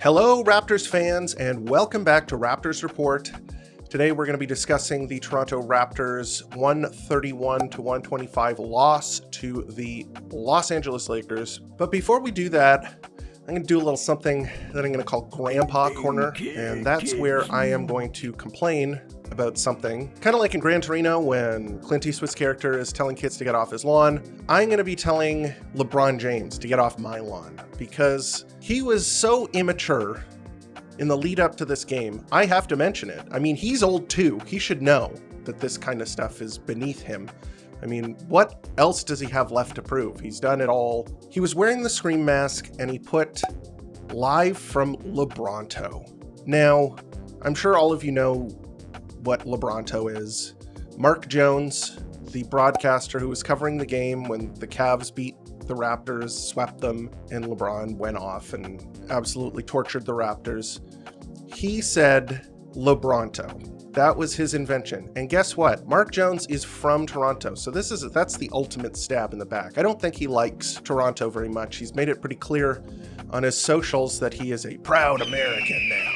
Hello, Raptors fans, and welcome back to Raptors Report. Today we're going to be discussing the Toronto Raptors 131-125 loss to the Los Angeles Lakers. But before we do that, I'm going to do a little something that I'm going to call Grandpa Corner, and that's where I am going to complain about something. Kind of like in Gran Torino when Clint Eastwood's character is telling kids to get off his lawn, I'm going to be telling LeBron James to get off my lawn because he was so immature in the lead up to this game. I have to mention it. I mean, he's old too. He should know that this kind of stuff is beneath him. I mean, what else does he have left to prove? He's done it all. He was wearing the Scream mask and he put live from LeBronto. Now, I'm sure all of you know what LeBronto is. Mark Jones, the broadcaster who was covering the game when the Cavs beat the Raptors, swept them, and LeBron went off and absolutely tortured the Raptors. He said lebronto. That was his invention. And guess what? Mark Jones is from Toronto. So that's the ultimate stab in the back. I don't think he likes Toronto very much. He's made it pretty clear on his socials that he is a proud American now.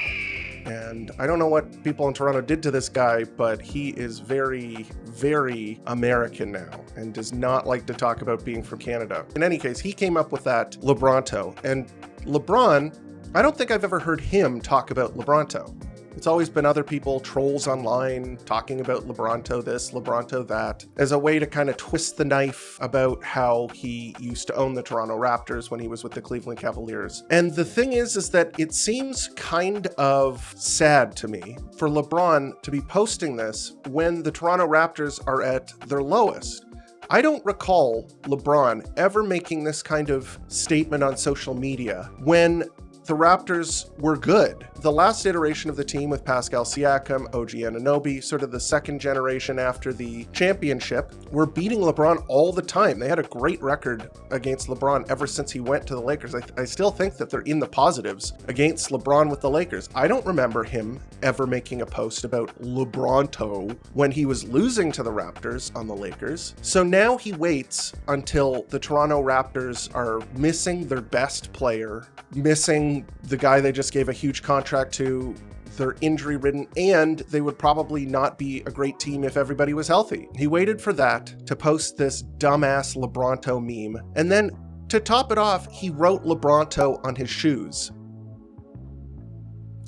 And I don't know what people in Toronto did to this guy, but he is very, very American now and does not like to talk about being from Canada. In any case, he came up with that lebronto. And LeBron, I don't think I've ever heard him talk about lebronto. It's always been other people, trolls online, talking about lebronto this, lebronto that, as a way to kind of twist the knife about how he used to own the Toronto Raptors when he was with the Cleveland Cavaliers. And the thing is that it seems kind of sad to me for LeBron to be posting this when the Toronto Raptors are at their lowest. I don't recall LeBron ever making this kind of statement on social media when the Raptors were good. The last iteration of the team with Pascal Siakam, OG Anunoby, sort of the second generation after the championship, were beating LeBron all the time. They had a great record against LeBron ever since he went to the Lakers. I still think that they're in the positives against LeBron with the Lakers. I don't remember him ever making a post about lebronto when he was losing to the Raptors on the Lakers. So now he waits until the Toronto Raptors are missing their best player, missing the guy they just gave a huge contract to, they're injury-ridden, and they would probably not be a great team if everybody was healthy. He waited for that to post this dumbass lebronto meme, and then to top it off, he wrote lebronto on his shoes.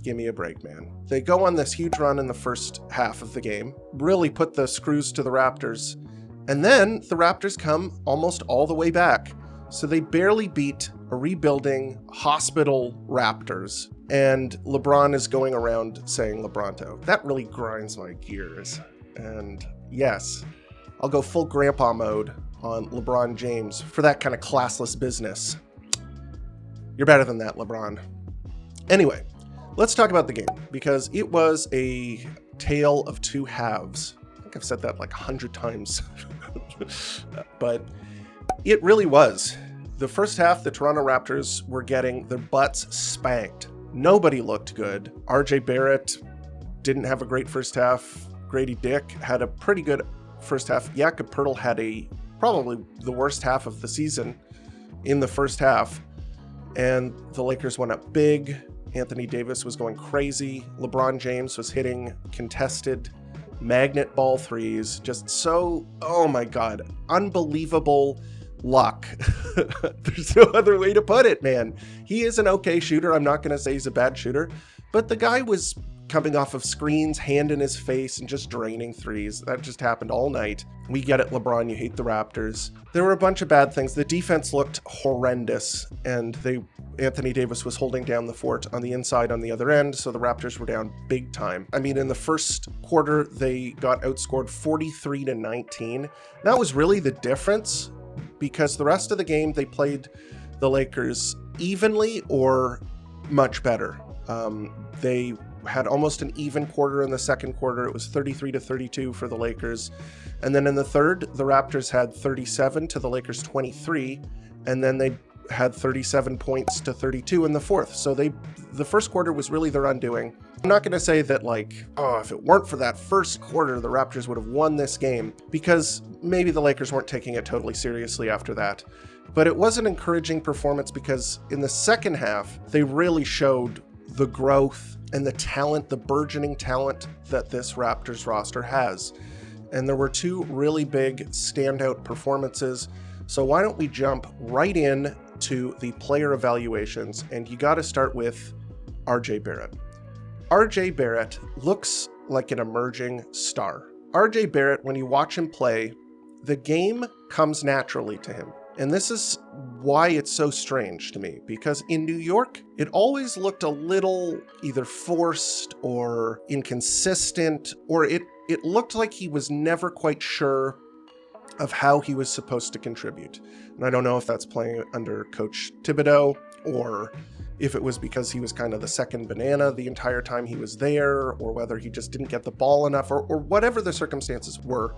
Give me a break, man. They go on this huge run in the first half of the game, really put the screws to the Raptors, and then the Raptors come almost all the way back. So they barely beat a rebuilding hospital Raptors, and LeBron is going around saying lebronto. That really grinds my gears. And yes, I'll go full grandpa mode on LeBron James for that kind of classless business. You're better than that, LeBron. Anyway, let's talk about the game, because it was a tale of two halves. I think I've said that like 100 times. But it really was. The first half, the Toronto Raptors were getting their butts spanked. Nobody looked good. RJ Barrett didn't have a great first half. Gradey Dick had a pretty good first half. Jakob Poeltl had probably the worst half of the season in the first half. And the Lakers went up big. Anthony Davis was going crazy. LeBron James was hitting contested magnet ball threes. Just so, oh my God, unbelievable luck. There's no other way to put it, man. He is an okay shooter. I'm not going to say he's a bad shooter, but the guy was coming off of screens, hand in his face, and just draining threes. That just happened all night. We get it, LeBron. You hate the Raptors. There were a bunch of bad things. The defense looked horrendous, and Anthony Davis was holding down the fort on the inside on the other end, so the Raptors were down big time. I mean, in the first quarter, they got outscored 43-19. That was really the difference, because the rest of the game, they played the Lakers evenly or much better. They had almost an even quarter in the second quarter. It was 33-32 for the Lakers. And then in the third, the Raptors had 37 to the Lakers 23. And then they had 37 points to 32 in the fourth. So the first quarter was really their undoing. I'm not going to say that, like, oh, if it weren't for that first quarter, the Raptors would have won this game, because maybe the Lakers weren't taking it totally seriously after that. But it was an encouraging performance because in the second half, they really showed the growth and the talent, the burgeoning talent that this Raptors roster has. And there were two really big standout performances. So why don't we jump right in to the player evaluations, and you got to start with RJ Barrett. RJ Barrett looks like an emerging star. RJ Barrett, when you watch him play, the game comes naturally to him. And this is why it's so strange to me, because in New York, it always looked a little either forced or inconsistent, or it looked like he was never quite sure of how he was supposed to contribute. And I don't know if that's playing under Coach Thibodeau, or if it was because he was kind of the second banana the entire time he was there, or whether he just didn't get the ball enough, or whatever the circumstances were.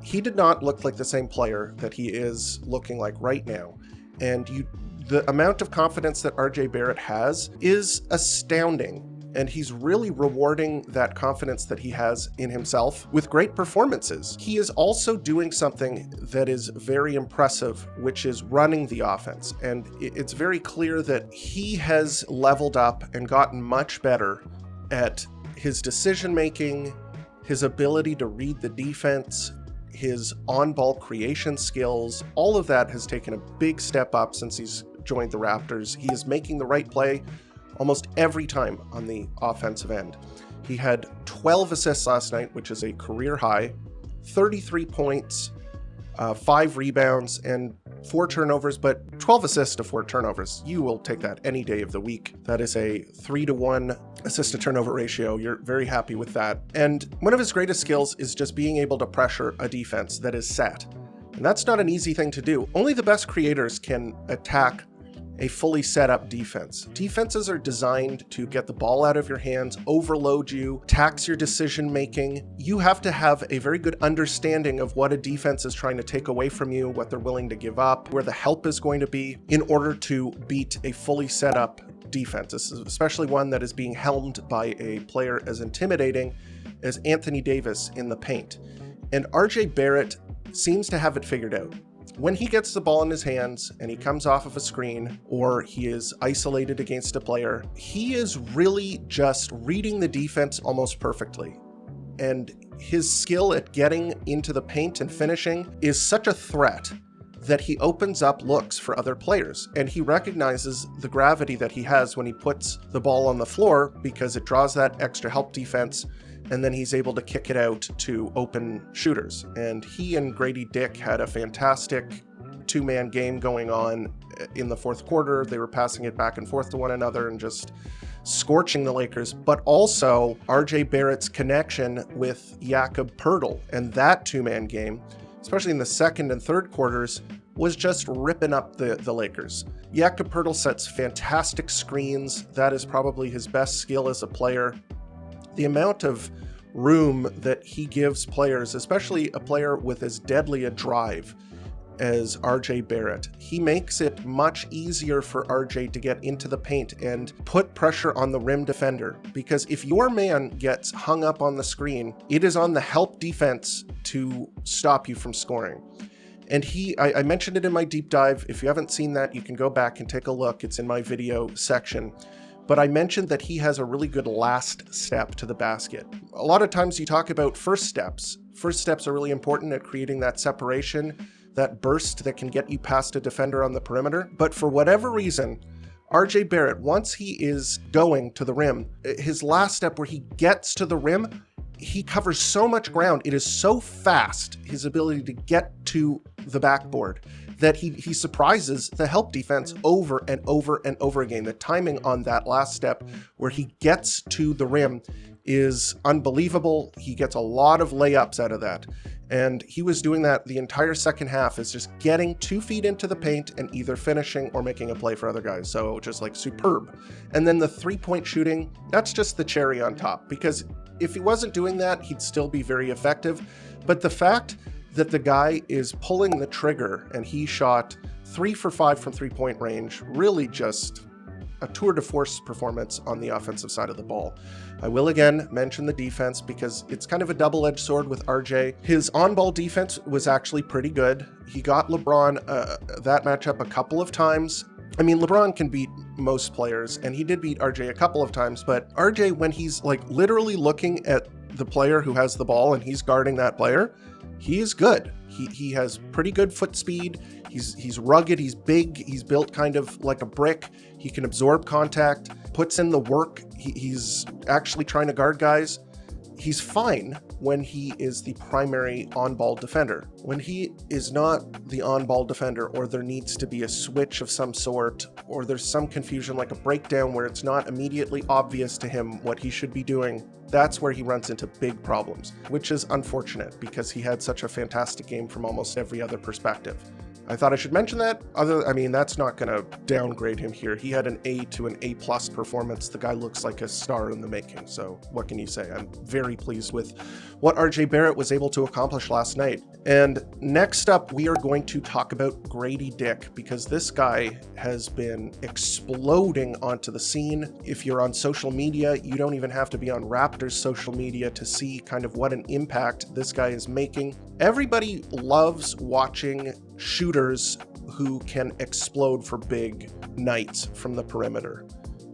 He did not look like the same player that he is looking like right now. And the amount of confidence that RJ Barrett has is astounding. And he's really rewarding that confidence that he has in himself with great performances. He is also doing something that is very impressive, which is running the offense. And it's very clear that he has leveled up and gotten much better at his decision-making, his ability to read the defense, his on-ball creation skills. All of that has taken a big step up since he's joined the Raptors. He is making the right play almost every time on the offensive end. He had 12 assists last night, which is a career high, 33 points, 5 rebounds, and 4 turnovers, but 12 assists to 4 turnovers. You will take that any day of the week. That is a 3-to-1 assist to turnover ratio. You're very happy with that. And one of his greatest skills is just being able to pressure a defense that is set. And that's not an easy thing to do. Only the best creators can attack a fully set up defense. Defenses are designed to get the ball out of your hands, overload you, tax your decision making. You have to have a very good understanding of what a defense is trying to take away from you, what they're willing to give up, where the help is going to be in order to beat a fully set up defense. This is especially one that is being helmed by a player as intimidating as Anthony Davis in the paint. And RJ Barrett seems to have it figured out. When he gets the ball in his hands and he comes off of a screen, or he is isolated against a player, he is really just reading the defense almost perfectly. And his skill at getting into the paint and finishing is such a threat that he opens up looks for other players. And he recognizes the gravity that he has when he puts the ball on the floor, because it draws that extra help defense, and then he's able to kick it out to open shooters. And he and Gradey Dick had a fantastic two-man game going on in the fourth quarter. They were passing it back and forth to one another and just scorching the Lakers, but also RJ Barrett's connection with Jakob Poeltl. And that two-man game, especially in the second and third quarters, was just ripping up the Lakers. Jakob Poeltl sets fantastic screens. That is probably his best skill as a player. The amount of room that he gives players, especially a player with as deadly a drive as RJ Barrett, he makes it much easier for RJ to get into the paint and put pressure on the rim defender. Because if your man gets hung up on the screen, it is on the help defense to stop you from scoring. And I mentioned it in my deep dive. If you haven't seen that, you can go back and take a look. It's in my video section. But I mentioned that he has a really good last step to the basket. A lot of times you talk about first steps. First steps are really important at creating that separation, that burst that can get you past a defender on the perimeter. But for whatever reason, RJ Barrett, once he is going to the rim, his last step where he gets to the rim, he covers so much ground. It is so fast, his ability to get to the backboard, that he surprises the help defense over and over and over again. The timing on that last step where he gets to the rim is unbelievable. He gets a lot of layups out of that. And he was doing that the entire second half, is just getting 2 feet into the paint and either finishing or making a play for other guys. So just like superb. And then the 3-point shooting, that's just the cherry on top, because if he wasn't doing that, he'd still be very effective. But the fact that the guy is pulling the trigger and he shot 3 for 5 from 3-point range, really just a tour de force performance on the offensive side of the ball. I will again mention the defense because it's kind of a double-edged sword with RJ. His on-ball defense was actually pretty good. He got LeBron that matchup a couple of times, I mean, LeBron can beat most players, and he did beat RJ a couple of times, but RJ, when he's like literally looking at the player who has the ball and he's guarding that player, he is good. He has pretty good foot speed. He's rugged, he's big, he's built kind of like a brick. He can absorb contact, puts in the work. He's actually trying to guard guys. He's fine when he is the primary on-ball defender. When he is not the on-ball defender, or there needs to be a switch of some sort, or there's some confusion like a breakdown where it's not immediately obvious to him what he should be doing, that's where he runs into big problems, which is unfortunate because he had such a fantastic game from almost every other perspective. I thought I should mention that. I mean, that's not going to downgrade him here. He had an A to an A+ performance. The guy looks like a star in the making. So what can you say? I'm very pleased with what RJ Barrett was able to accomplish last night. And next up, we are going to talk about Gradey Dick, because this guy has been exploding onto the scene. If you're on social media, you don't even have to be on Raptors social media to see kind of what an impact this guy is making. Everybody loves watching shooters who can explode for big nights from the perimeter.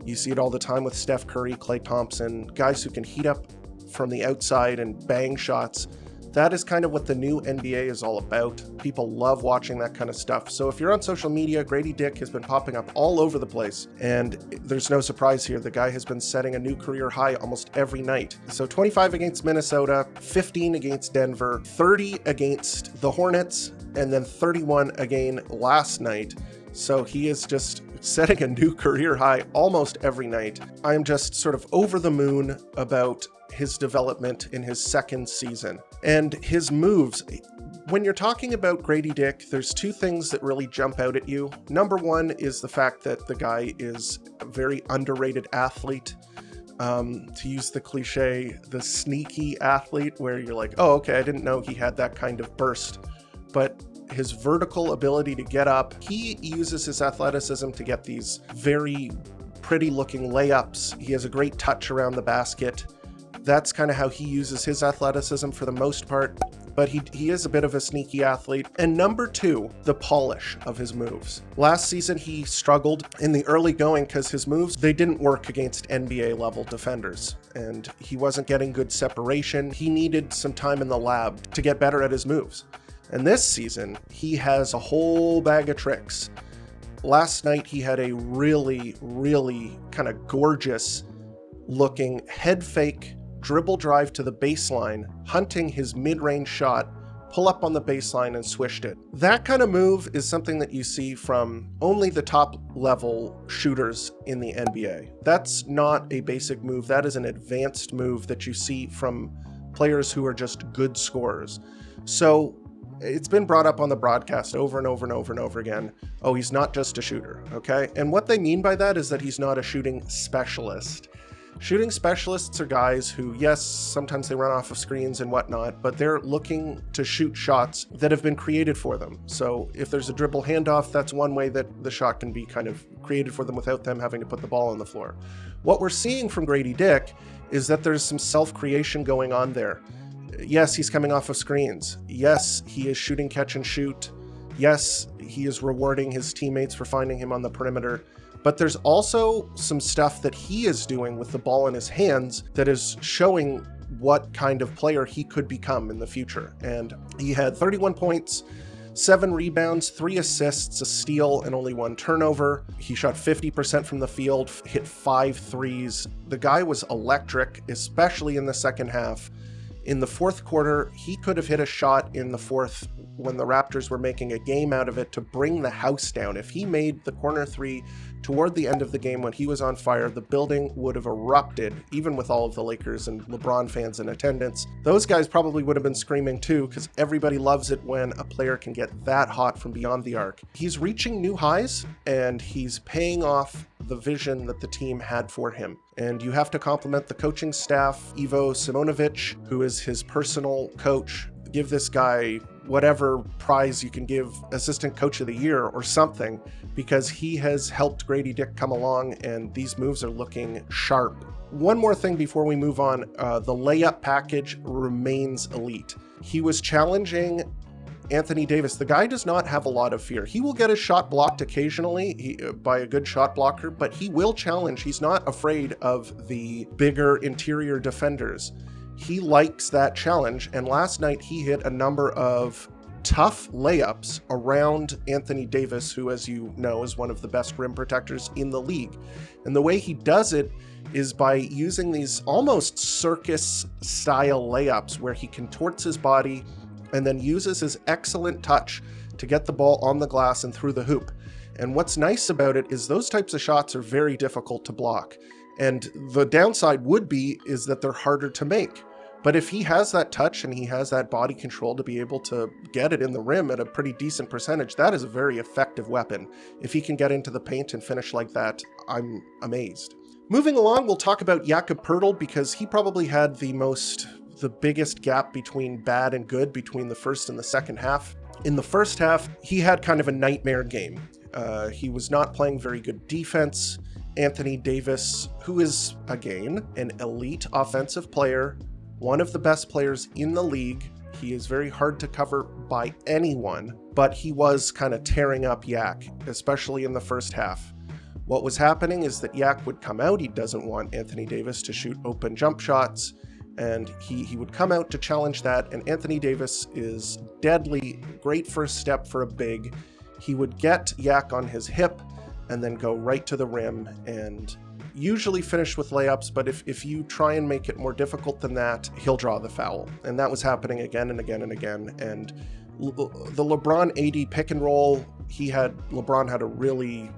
You see it all the time with Steph Curry, Klay Thompson, guys who can heat up from the outside and bang shots. That is kind of what the new NBA is all about. People love watching that kind of stuff. So if you're on social media, Gradey Dick has been popping up all over the place. And there's no surprise here. The guy has been setting a new career high almost every night. So 25 against Minnesota, 15 against Denver, 30 against the Hornets, and then 31 again last night. So he is just setting a new career high almost every night. I'm just sort of over the moon about his development in his second season and his moves. When you're talking about Gradey Dick, there's two things that really jump out at you. Number one is the fact that the guy is a very underrated athlete. To use the cliche, the sneaky athlete, where you're like, oh, okay, I didn't know he had that kind of burst. But his vertical ability to get up, he uses his athleticism to get these very pretty looking layups. He has a great touch around the basket. That's kind of how he uses his athleticism for the most part, but he is a bit of a sneaky athlete. And number two, the polish of his moves. Last season, he struggled in the early going because his moves, they didn't work against NBA level defenders, and he wasn't getting good separation. He needed some time in the lab to get better at his moves. And this season, he has a whole bag of tricks. Last night, he had a really, really kind of gorgeous looking head fake dribble drive to the baseline, hunting his mid-range shot, pull up on the baseline and swished it. That kind of move is something that you see from only the top level shooters in the NBA. That's not a basic move. That is an advanced move that you see from players who are just good scorers. So it's been brought up on the broadcast over and over and over and over again. Oh, he's not just a shooter, okay? And what they mean by that is that he's not a shooting specialist. Shooting specialists are guys who, yes, sometimes they run off of screens and whatnot, but they're looking to shoot shots that have been created for them. So if there's a dribble handoff, that's one way that the shot can be kind of created for them without them having to put the ball on the floor. What we're seeing from Gradey Dick is that there's some self-creation going on there. Yes, he's coming off of screens. Yes, he is shooting catch and shoot. Yes, he is rewarding his teammates for finding him on the perimeter. But there's also some stuff that he is doing with the ball in his hands that is showing what kind of player he could become in the future. And he had 31 points, 7 rebounds, 3 assists, a steal, and only 1 turnover. He shot 50% from the field, hit 5 threes. The guy was electric, especially in the second half. In the fourth quarter, he could have hit a shot in the fourth when the Raptors were making a game out of it to bring the house down. If he made the corner three toward the end of the game when he was on fire, the building would have erupted, even with all of the Lakers and LeBron fans in attendance. Those guys probably would have been screaming too, because everybody loves it when a player can get that hot from beyond the arc. He's reaching new highs, and he's paying off the vision that the team had for him. And you have to compliment the coaching staff, Ivo Simonovic, who is his personal coach. Give this guy whatever prize you can give, assistant coach of the year or something, because he has helped Gradey Dick come along and these moves are looking sharp. One more thing before we move on, the layup package remains elite. He was challenging Anthony Davis, the guy does not have a lot of fear. He will get his shot blocked occasionally by a good shot blocker, but he will challenge. He's not afraid of the bigger interior defenders. He likes that challenge, and last night he hit a number of tough layups around Anthony Davis, who, as you know, is one of the best rim protectors in the league. And the way he does it is by using these almost circus-style layups where he contorts his body and then uses his excellent touch to get the ball on the glass and through the hoop. And what's nice about it is those types of shots are very difficult to block. And the downside would be is that they're harder to make. But if he has that touch and he has that body control to be able to get it in the rim at a pretty decent percentage, that is a very effective weapon. If he can get into the paint and finish like that, I'm amazed. Moving along, we'll talk about Jakob Poeltl because he probably had the biggest gap between bad and good between the first and the second half. In the first half, he had kind of a nightmare game. He was not playing very good defense. Anthony Davis, who is, again, an elite offensive player, one of the best players in the league. He is very hard to cover by anyone, but he was kind of tearing up Yak, especially in the first half. What was happening is that Yak would come out. He doesn't want Anthony Davis to shoot open jump shots, and he would come out to challenge that, and Anthony Davis is deadly, great first step for a big. He would get Yak on his hip and then go right to the rim and usually finish with layups, but if you try and make it more difficult than that, he'll draw the foul. And that was happening again and again and again. And the LeBron AD pick and roll, LeBron had a really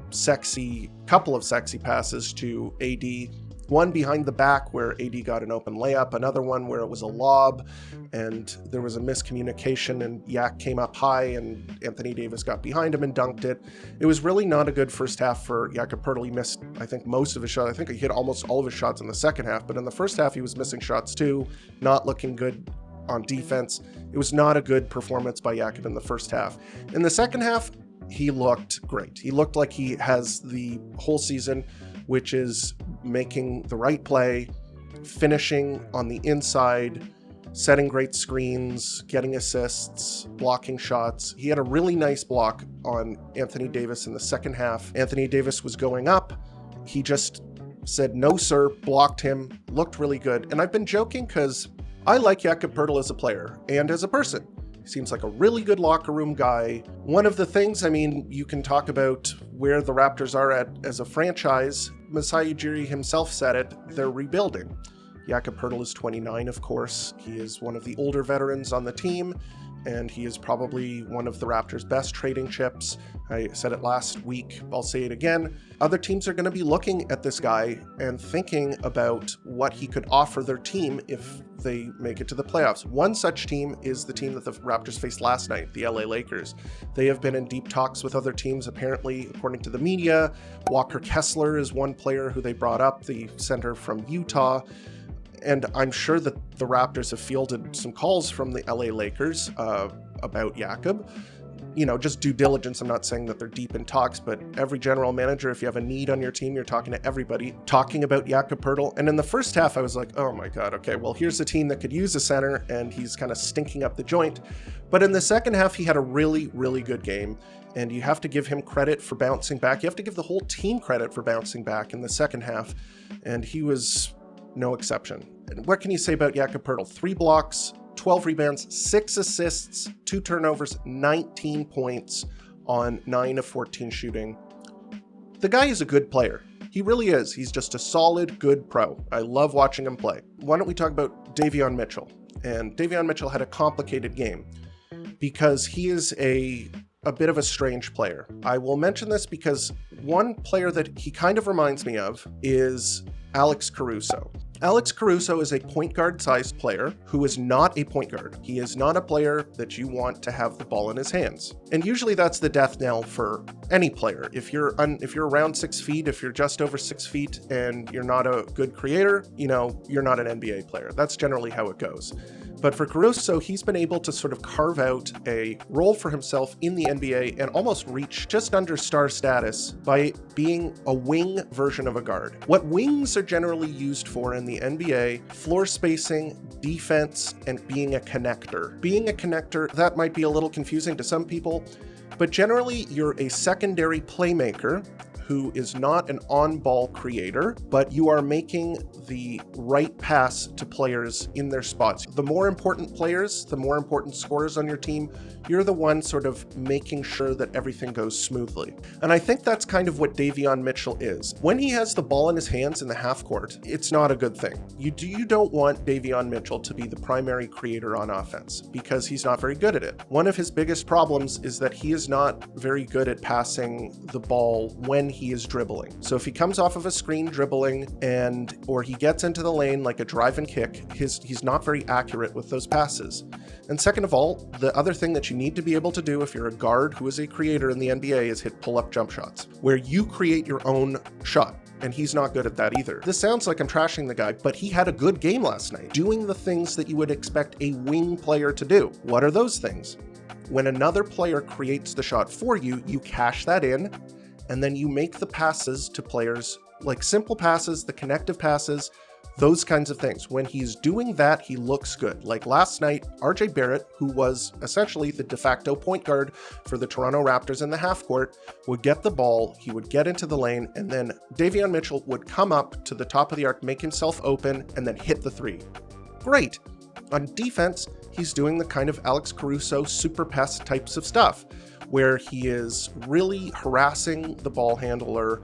couple of sexy passes to AD. One behind the back where AD got an open layup, another one where it was a lob and there was a miscommunication and Yak came up high and Anthony Davis got behind him and dunked it. It was really not a good first half for Jakob Poeltl. He missed, I think, most of his shots. I think he hit almost all of his shots in the second half, but in the first half he was missing shots too, not looking good on defense. It was not a good performance by Jakob in the first half. In the second half, he looked great. He looked like he has the whole season, which is making the right play, finishing on the inside, setting great screens, getting assists, blocking shots. He had a really nice block on Anthony Davis in the second half. Anthony Davis was going up. He just said, "No, sir," blocked him, looked really good. And I've been joking because I like Jakob Poeltl as a player and as a person. He seems like a really good locker room guy. One of the things, you can talk about where the Raptors are at as a franchise. Masai Ujiri himself said it, they're rebuilding. Jakob Poeltl is 29, of course. He is one of the older veterans on the team, and he is probably one of the Raptors' best trading chips. I said it last week, I'll say it again. Other teams are going to be looking at this guy and thinking about what he could offer their team if they make it to the playoffs. One such team is the team that the Raptors faced last night, the LA Lakers. They have been in deep talks with other teams, apparently, according to the media. Walker Kessler is one player who they brought up, the center from Utah. And I'm sure that the Raptors have fielded some calls from the LA Lakers about Jakob. Just due diligence. I'm not saying that they're deep in talks, but every general manager, if you have a need on your team, you're talking to everybody, talking about Jakob Poeltl. And in the first half, I was like, oh my God, okay, well, here's a team that could use a center, and he's kind of stinking up the joint. But in the second half, he had a really, really good game. And you have to give him credit for bouncing back. You have to give the whole team credit for bouncing back in the second half. And he was no exception. And what can you say about Jakob Poeltl? 3 blocks, 12 rebounds, 6 assists, 2 turnovers, 19 points on 9 of 14 shooting. The guy is a good player. He really is. He's just a solid, good pro. I love watching him play. Why don't we talk about Davion Mitchell? And Davion Mitchell had a complicated game because he is a bit of a strange player. I will mention this because one player that he kind of reminds me of is Alex Caruso. Alex Caruso is a point guard sized player who is not a point guard. He is not a player that you want to have the ball in his hands. And usually that's the death knell for any player. If you're around 6 feet, if you're just over 6 feet and you're not a good creator, you're not an NBA player. That's generally how it goes. But for Caruso, he's been able to sort of carve out a role for himself in the NBA and almost reach just under star status by being a wing version of a guard. What wings are generally used for in the NBA: floor spacing, defense, and being a connector. Being a connector, that might be a little confusing to some people, but generally you're a secondary playmaker who is not an on-ball creator, but you are making the right pass to players in their spots. The more important players, the more important scorers on your team, you're the one sort of making sure that everything goes smoothly. And I think that's kind of what Davion Mitchell is. When he has the ball in his hands in the half court, it's not a good thing. You don't want Davion Mitchell to be the primary creator on offense because he's not very good at it. One of his biggest problems is that he is not very good at passing the ball when he is dribbling. So if he comes off of a screen dribbling or he gets into the lane like a drive and kick, he's not very accurate with those passes. And second of all, the other thing that you need to be able to do if you're a guard who is a creator in the NBA is hit pull-up jump shots, where you create your own shot. And he's not good at that either. This sounds like I'm trashing the guy, but he had a good game last night, doing the things that you would expect a wing player to do. What are those things? When another player creates the shot for you, you cash that in, and then you make the passes to players, like simple passes, the connective passes, those kinds of things. When he's doing that, he looks good. Like last night, RJ Barrett, who was essentially the de facto point guard for the Toronto Raptors in the half court, would get the ball, he would get into the lane, and then Davion Mitchell would come up to the top of the arc, make himself open, and then hit the three. Great. On defense, he's doing the kind of Alex Caruso super pest types of stuff, where he is really harassing the ball handler.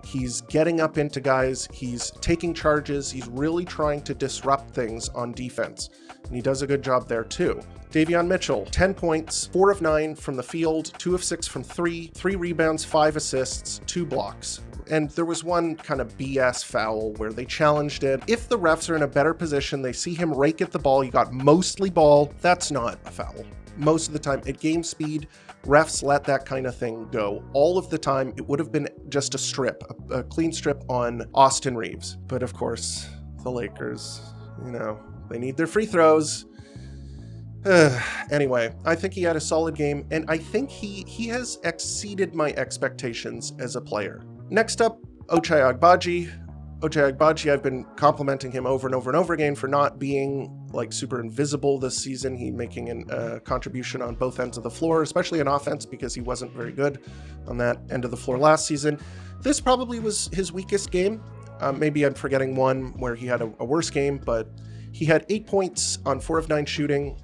He's getting up into guys, he's taking charges, he's really trying to disrupt things on defense. And he does a good job there too. Davion Mitchell, 10 points, 4 of 9 from the field, 2 of 6 from 3, 3 rebounds, 5 assists, 2 blocks. And there was one kind of BS foul where they challenged it. If the refs are in a better position, they see him rake at the ball, he got mostly ball, that's not a foul. Most of the time at game speed, refs let that kind of thing go. All of the time, it would have been just a strip, a clean strip on Austin Reeves. But of course, the Lakers, they need their free throws. Anyway, I think he had a solid game, and I think he has exceeded my expectations as a player. Next up, Ochai Agbaji. Ochai Agbaji, I've been complimenting him over and over and over again for not being like super invisible this season. He making a contribution on both ends of the floor, especially in offense, because he wasn't very good on that end of the floor last season. This probably was his weakest game. Maybe I'm forgetting one where he had a worse game, but he had 8 points on 4 of 9 shooting.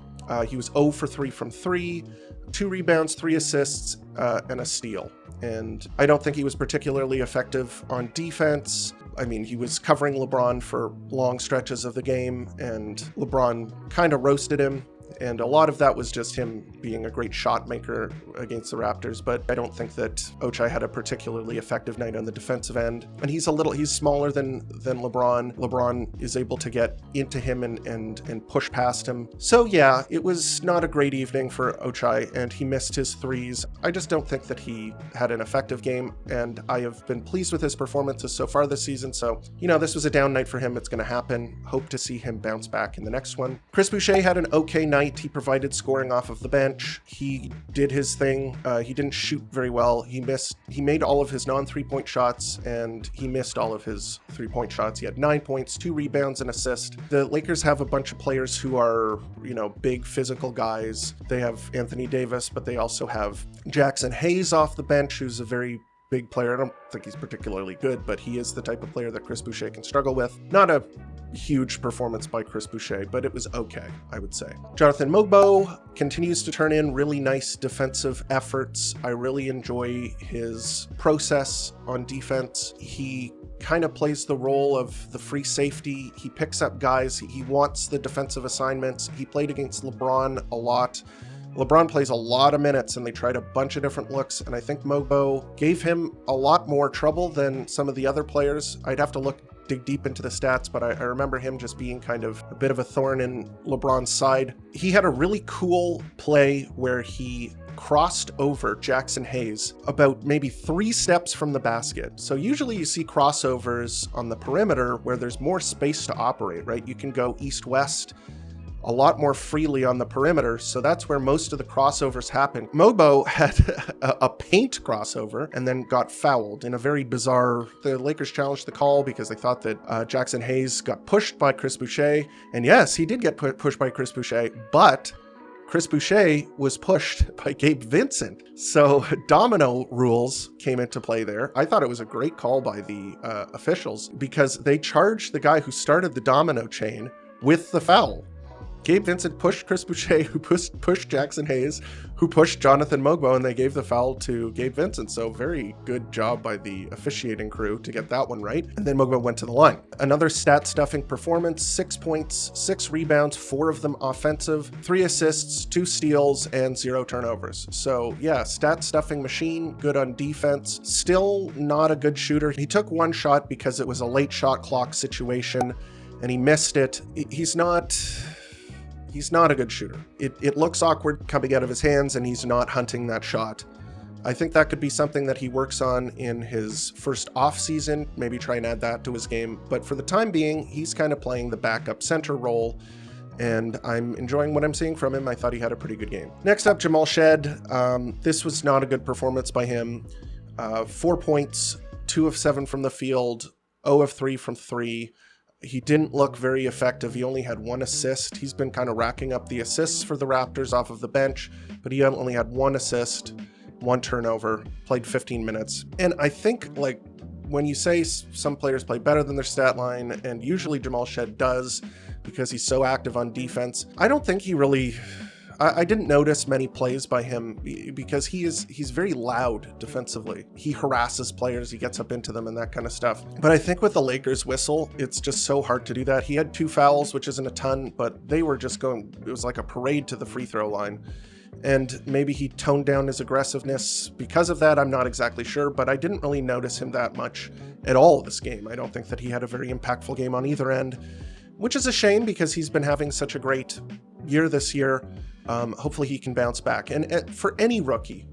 He was 0 for 3 from 3, 2 rebounds, 3 assists, and a steal. And I don't think he was particularly effective on defense. I mean, he was covering LeBron for long stretches of the game, and LeBron kind of roasted him. And a lot of that was just him being a great shot maker against the Raptors, but I don't think that Ochai had a particularly effective night on the defensive end. And he's smaller than LeBron. LeBron is able to get into him and push past him. So yeah, it was not a great evening for Ochai, and he missed his threes. I just don't think that he had an effective game, and I have been pleased with his performances so far this season. So, this was a down night for him. It's going to happen. Hope to see him bounce back in the next one. Chris Boucher had an okay night. He provided scoring off of the bench. He did his thing. He didn't shoot very well. He made all of his non-3-point shots, and he missed all of his 3-point shots. He had 9 points, 2 rebounds, and assist. The Lakers have a bunch of players who are, big physical guys. They have Anthony Davis, but they also have Jackson Hayes off the bench, who's a very big player. I don't think he's particularly good, but he is the type of player that Chris Boucher can struggle with. Not a huge performance by Chris Boucher, but it was okay, I would say. Jonathan Mogbo continues to turn in really nice defensive efforts. I really enjoy his process on defense. He kind of plays the role of the free safety. He picks up guys. He wants the defensive assignments. He played against LeBron a lot. LeBron plays a lot of minutes, and they tried a bunch of different looks, and I think Mogbo gave him a lot more trouble than some of the other players. I'd have to dig deep into the stats, but I remember him just being kind of a bit of a thorn in LeBron's side. He had a really cool play where he crossed over Jackson Hayes about maybe 3 steps from the basket. So usually you see crossovers on the perimeter where there's more space to operate, right? You can go east-west a lot more freely on the perimeter, so that's where most of the crossovers happen. Mogbo had a paint crossover and then got fouled in a very bizarre... The Lakers challenged the call because they thought that Jackson Hayes got pushed by Chris Boucher, and yes, he did get pushed by Chris Boucher, but Chris Boucher was pushed by Gabe Vincent. So domino rules came into play there. I thought it was a great call by the officials because they charged the guy who started the domino chain with the foul. Gabe Vincent pushed Chris Boucher, who pushed Jackson Hayes, who pushed Jonathan Mogbo, and they gave the foul to Gabe Vincent. So very good job by the officiating crew to get that one right. And then Mogbo went to the line. Another stat-stuffing performance, 6 points, 6 rebounds, 4 of them offensive, 3 assists, 2 steals, and 0 turnovers. So yeah, stat-stuffing machine, good on defense. Still not a good shooter. He took 1 shot because it was a late shot clock situation, and he missed it. He's not a good shooter. It looks awkward coming out of his hands, and he's not hunting that shot. I think that could be something that he works on in his first off season, maybe try and add that to his game. But for the time being, he's kind of playing the backup center role, and I'm enjoying what I'm seeing from him. I thought he had a pretty good game. Next up, Jamal Shead. This was not a good performance by him. 4 points, 2 of 7 from the field, 0 of 3 from 3. He didn't look very effective. He only had 1 assist. He's been kind of racking up the assists for the Raptors off of the bench, but he only had 1 assist, 1 turnover, played 15 minutes. And I think, like, when you say some players play better than their stat line, and usually Jamal Shead does because he's so active on defense, I don't think he really... I didn't notice many plays by him because he's very loud defensively. He harasses players, he gets up into them and that kind of stuff. But I think with the Lakers whistle, it's just so hard to do that. He had 2 fouls, which isn't a ton, but they were just going, it was like a parade to the free throw line. And maybe he toned down his aggressiveness because of that. I'm not exactly sure, but I didn't really notice him that much at all this game. I don't think that he had a very impactful game on either end, which is a shame because he's been having such a great year this year. Hopefully he can bounce back. And for any rookie,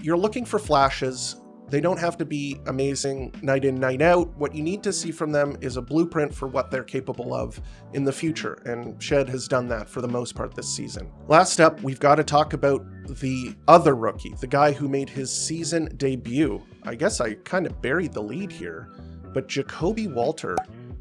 you're looking for flashes. They don't have to be amazing night in, night out. What you need to see from them is a blueprint for what they're capable of in the future. And Shead has done that for the most part this season. Last up, we've got to talk about the other rookie, the guy who made his season debut. I guess I kind of buried the lead here, but Jakob Poeltl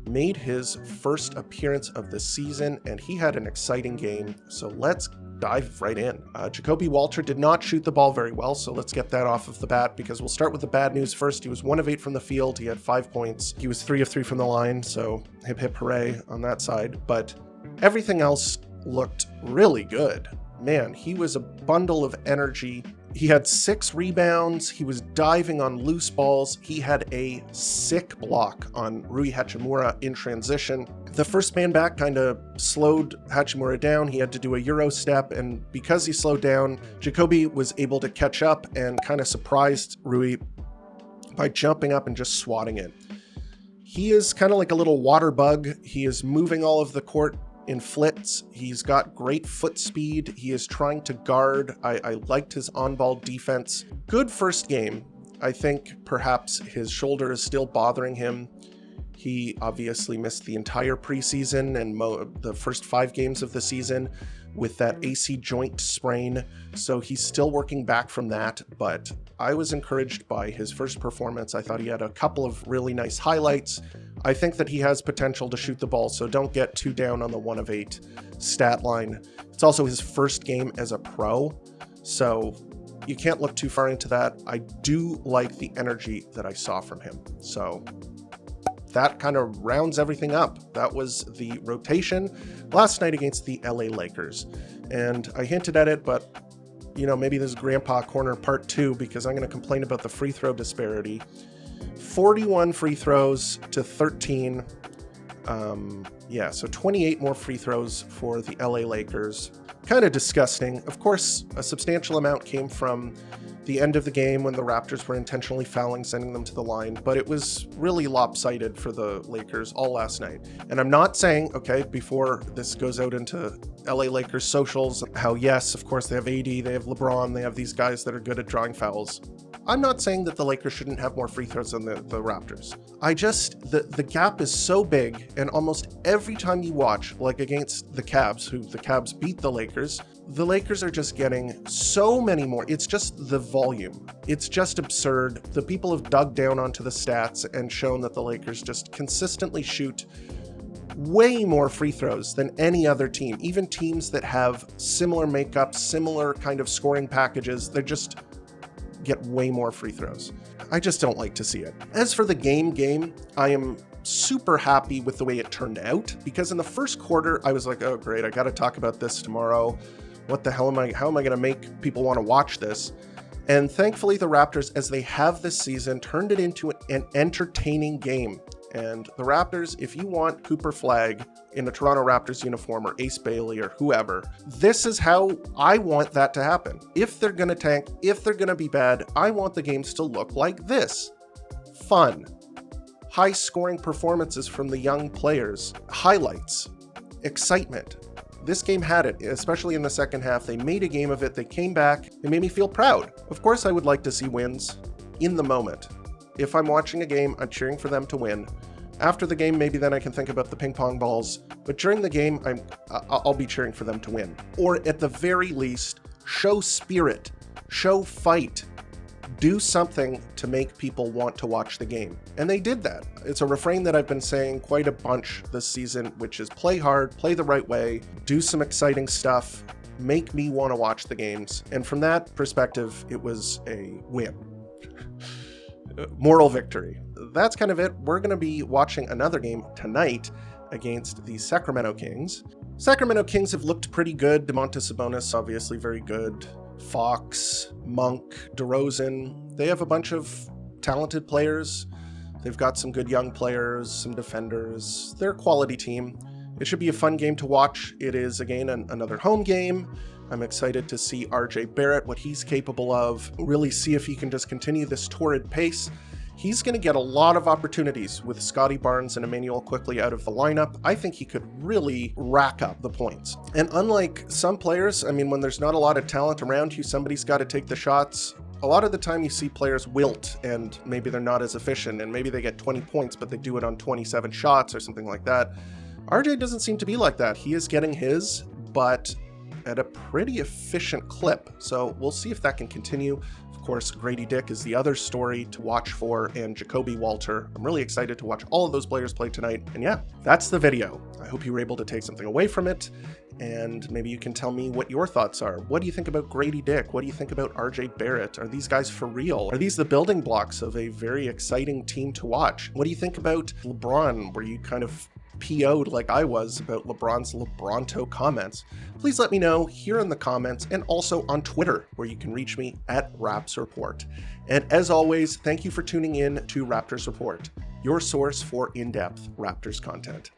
made his first appearance of the season, and he had an exciting game. So let's dive right in. Jakob Poeltl did not shoot the ball very well, so let's get that off of the bat because we'll start with the bad news first. He was 1 of 8 from the field. He had 5 points. He was 3 of 3 from the line, so hip hip hooray on that side. But everything else looked really good. Man, he was a bundle of energy. He had 6 rebounds. He was diving on loose balls. He had a sick block on Rui Hachimura in transition. The first man back kind of slowed Hachimura down. He had to do a Euro step, and because he slowed down, Jakobi was able to catch up and kind of surprised Rui by jumping up and just swatting it. He is kind of like a little water bug. He is moving all of the court in flits. He's got great foot speed. He is trying to guard. I liked his on-ball defense. Good first game. I think perhaps his shoulder is still bothering him. He obviously missed the entire preseason and the first 5 games of the season with that AC joint sprain. So he's still working back from that, but I was encouraged by his first performance. I thought he had a couple of really nice highlights. I think that he has potential to shoot the ball, so don't get too down on the 1 of 8 stat line. It's also his first game as a pro, so you can't look too far into that. I do like the energy that I saw from him. So that kind of rounds everything up. That was the rotation last night against the LA Lakers. And I hinted at it, but you know, maybe this is Grandpa Corner Part 2 because I'm going to complain about the free throw disparity. 41 free throws to 13. Yeah, so 28 more free throws for the LA Lakers. Kind of disgusting. Of course, a substantial amount came from the end of the game when the Raptors were intentionally fouling, sending them to the line, but it was really lopsided for the Lakers all last night. And I'm not saying, okay, before this goes out into LA Lakers socials, how yes, of course they have AD, they have LeBron, they have these guys that are good at drawing fouls. I'm not saying that the Lakers shouldn't have more free throws than the Raptors. The gap is so big, and almost every time you watch, like against the Cavs, who the Cavs beat the Lakers are just getting so many more. It's just the volume. It's just absurd. The people have dug down onto the stats and shown that the Lakers just consistently shoot way more free throws than any other team. Even teams that have similar makeup, similar kind of scoring packages, they just get way more free throws. I just don't like to see it. As for the game, I am super happy with the way it turned out, because in the first quarter, I was like, oh great, I got to talk about this tomorrow. What the hell how am I going to make people want to watch this? And thankfully, the Raptors, as they have this season, turned it into an entertaining game. And the Raptors, if you want Cooper Flagg in a Toronto Raptors uniform, or Ace Bailey, or whoever, this is how I want that to happen. If they're going to tank, if they're going to be bad, I want the games to look like this. Fun. High-scoring performances from the young players. Highlights. Excitement. This game had it, especially in the second half. They made a game of it. They came back. They made me feel proud. Of course, I would like to see wins in the moment. If I'm watching a game, I'm cheering for them to win. After the game, maybe then I can think about the ping pong balls. But during the game, I'll be cheering for them to win. Or at the very least, show spirit, show fight. Do something to make people want to watch the game. And they did that. It's a refrain that I've been saying quite a bunch this season, which is play hard, play the right way, do some exciting stuff, make me want to watch the games. And from that perspective, it was a win. Moral victory. That's kind of it. We're going to be watching another game tonight against the Sacramento Kings. Sacramento Kings have looked pretty good. Domantas Sabonis, obviously very good. Fox, Monk, DeRozan. They have a bunch of talented players. They've got some good young players, some defenders. They're a quality team. It should be a fun game to watch. It is, again, another home game. I'm excited to see RJ Barrett, what he's capable of, really see if he can just continue this torrid pace. He's going to get a lot of opportunities with Scotty Barnes and Emmanuel Quickley out of the lineup. I think he could really rack up the points. And unlike some players, I mean, when there's not a lot of talent around you, somebody's got to take the shots. A lot of the time you see players wilt and maybe they're not as efficient and maybe they get 20 points, but they do it on 27 shots or something like that. RJ doesn't seem to be like that. He is getting his, but at a pretty efficient clip. So we'll see if that can continue. Of course, Gradey Dick is the other story to watch for, and Jakob Poeltl. I'm really excited to watch all of those players play tonight. And yeah, that's the video. I hope you were able to take something away from it, and maybe you can tell me what your thoughts are. What do you think about Gradey Dick? What do you think about RJ Barrett? Are these guys for real? Are these the building blocks of a very exciting team to watch? What do you think about LeBron? Were you kind of PO'd like I was about LeBron's LeBronto comments? Please let me know here in the comments and also on Twitter, where you can reach me at Raps Report. And as always, thank you for tuning in to Raptors Report, your source for in-depth Raptors content.